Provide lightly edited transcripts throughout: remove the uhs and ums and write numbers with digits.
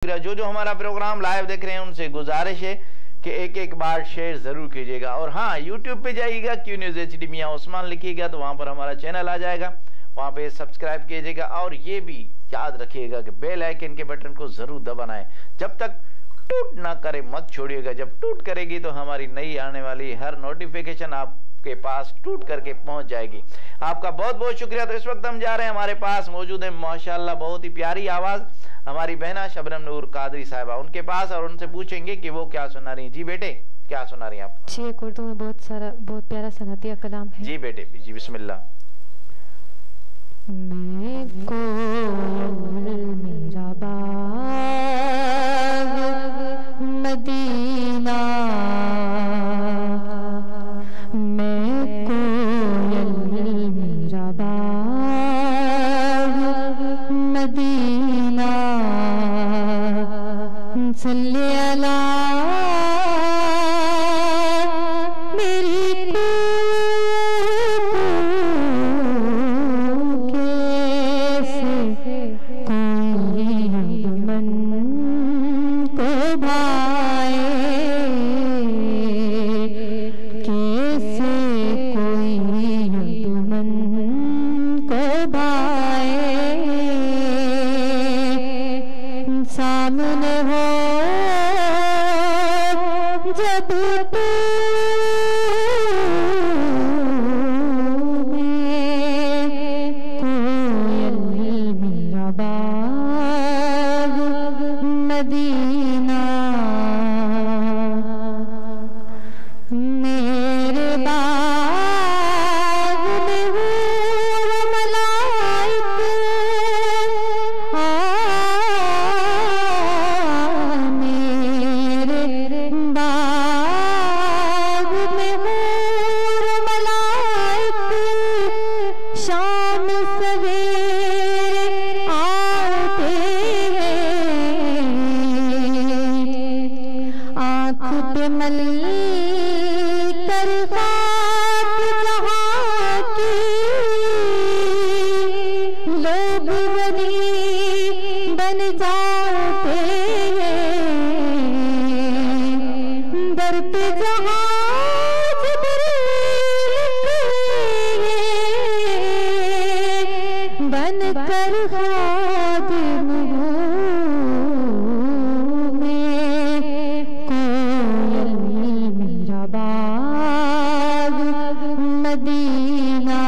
जो जो हमारा प्रोग्राम लाइव देख रहे हैं उनसे गुजारिश है कि एक एक बार शेयर जरूर कीजिएगा। और हाँ, यूट्यूब पे जाइएगा, क्यू न्यूज़ HD मियां उस्मान लिखिएगा तो वहां पर हमारा चैनल आ जाएगा, वहां पे सब्सक्राइब कीजिएगा। और ये भी याद रखिएगा कि बेल आइकन के बटन को जरूर दबाना है, जब तक टूट ना करे मत छोड़िएगा। जब टूट करेगी तो हमारी नई आने वाली हर नोटिफिकेशन आपके पास टूट करके पहुंच जाएगी। आपका बहुत बहुत शुक्रिया। तो इस वक्त हम जा रहे हैं, हमारे पास मौजूद है माशाल्लाह बहुत ही प्यारी आवाज हमारी बहना शबनम नूर कादरी साहिबा, उनके पास, और उनसे पूछेंगे कि वो क्या सुना रही हैं। जी बेटे, क्या सुना रही हैं आप? जी, एक उर्दू में बहुत प्यारा सनातिया कलाम है। जी बेटे, जी बिस्मिल्लाह। मैं कोयल मेरा बाग मदीना, मैं कोयल मेरा बाग मदीना, सल्ले अला मेरी कैसे कोई मन को भाए, कैसे कोई मन को भाए, सामने हो जब तू कोयल मेरा बाग मदीना, मेरे बाग में हूर मलाइक, मेरे बाग में हूर मलाइक, शाम सवेरे आते हैं, आँख पे मल कर खाक जहाँ की, लोग वली बन जाते हैं, दर पे जहाँ बन कर खादिम में, कोयल मेरा बाग मदीना,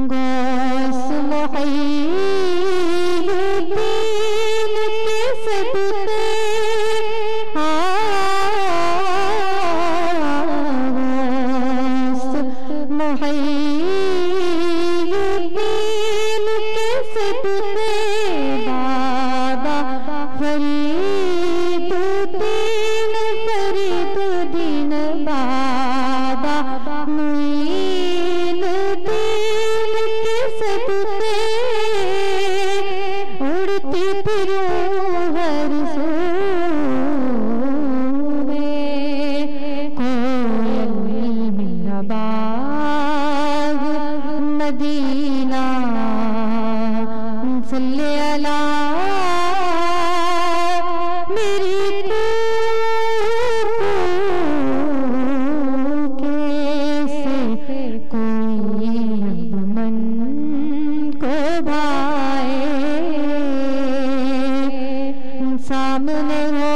गौस मुहीद्दीन के सदक़े, गौस मुहीद्दीन के सदक़े, बाबा फरीदुद्दीन बाबा मुईनुद्दीन के सदक़े, उड़ती फिरूं हर सू में, कोयल मेरा बाग मदीना, सल्ले अला मेरी कैसे कोई मन को भाए, सामने हो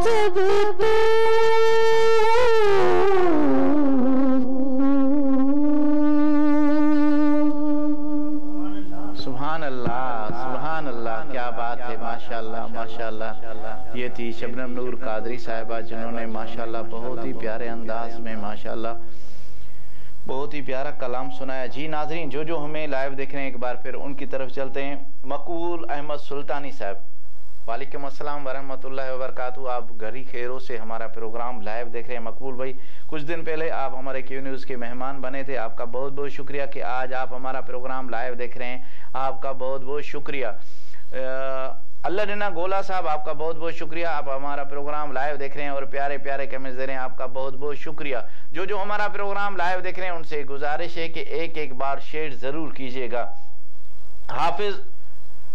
जब सुभान अल्लाह, क्या बात है, माशाल्लाह माशाल्लाह। ये थी शबनम नूर कादरी साहिबा, जिन्होंने माशाल्लाह बहुत ही प्यारे अंदाज में माशाल्लाह बहुत ही प्यारा कलाम सुनाया। जी नाजरीन, जो जो हमें लाइव देख रहे हैं एक बार फिर उनकी तरफ चलते हैं। मकबूल अहमद सुल्तानी साहब, वालेकुम अस्सलाम वरहमतुल्लाहि वबरकातुहू। आप घरी खैरों से हमारा प्रोग्राम लाइव देख रहे हैं। मकबूल भाई, कुछ दिन पहले आप हमारे क्यू न्यूज़ के मेहमान बने थे, आपका बहुत बहुत शुक्रिया कि आज आप हमारा प्रोग्राम लाइव देख रहे हैं, आपका बहुत बहुत शुक्रिया। अल्लाह डिना गोला साहब, आपका बहुत बहुत शुक्रिया, आप हमारा प्रोग्राम लाइव देख रहे हैं और प्यारे प्यारे कमेंट्स दे रहे हैं, आपका बहुत बहुत शुक्रिया। जो जो हमारा प्रोग्राम लाइव देख रहे हैं उनसे गुजारिश है कि एक एक बार शेयर जरूर कीजिएगा। हाफिज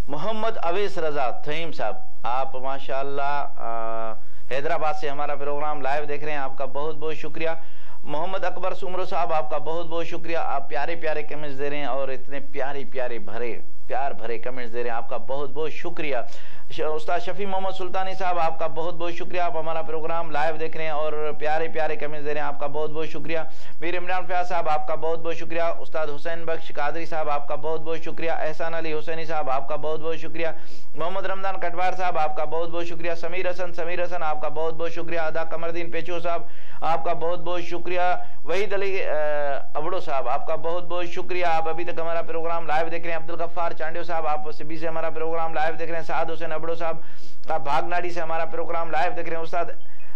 मोहम्मद अवैस रजा थईम साहब, आप माशाअल्लाह हैदराबाद से हमारा प्रोग्राम लाइव देख रहे हैं, आपका बहुत बहुत शुक्रिया। मोहम्मद अकबर सुमरो साहब, आपका बहुत बहुत शुक्रिया, आप प्यारे प्यारे कमेंट्स दे रहे हैं और इतने प्यारे प्यारे प्यार भरे कमेंट्स दे रहे हैं, आपका बहुत बहुत शुक्रिया। उस्ताद शफी मोहम्मद सुल्तानी साहब, आपका बहुत बहुत शुक्रिया, आप हमारा प्रोग्राम लाइव देख रहे हैं और प्यारे प्यारे कमेंट्स दे रहे हैं, आपका बहुत बहुत शुक्रिया। मीर इमरान फयाज साहब, आपका बहुत बहुत शुक्रिया। उस्ताद हुसैन बख्श कादरी साहब, आपका बहुत बहुत शुक्रिया। एहसान अली हुसैनी साहब, आपका बहुत बहुत शुक्रिया। मोहम्मद रमजान कटवार साहब, आपका बहुत बहुत शुक्रिया। समीर हसन, आपका बहुत बहुत शुक्रिया। अदा कमरदीन पेचो साहब, आपका बहुत बहुत शुक्रिया। वहीद अली अबड़ो साहब, आपका बहुत बहुत शुक्रिया, आप अभी तक हमारा प्रोग्राम लाइव देख रहे हैं। अब्दुल गफ्फार चांडियो साहब, आप सिबी से हमारा प्रोग्राम लाइव देख रहे हैं। साद हुसैन अबड़ो साहब, आप भागनाड़ी से हमारा प्रोग्राम लाइव देख रहे हैं। उस्ताद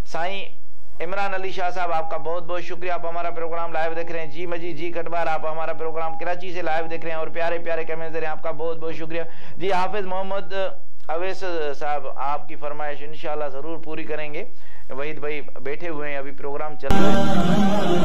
साईं इमरान अली शाह साहब, आपका बहुत बहुत शुक्रिया, आप हमारा प्रोग्राम लाइव देख रहे हैं। जी मजीद जी कटवार, आप हमारा प्रोग्राम कराची से लाइव देख रहे हैं और प्यारे प्यारे कमेंट्स दे रहे हैं, आपका बहुत बहुत शुक्रिया। जी हाफिज मोहम्मद अवैस साहब, आपकी फरमाइश इंशाल्लाह जरूर पूरी करेंगे। वहीद भाई बैठे हुए हैं, अभी प्रोग्राम चल रहा है।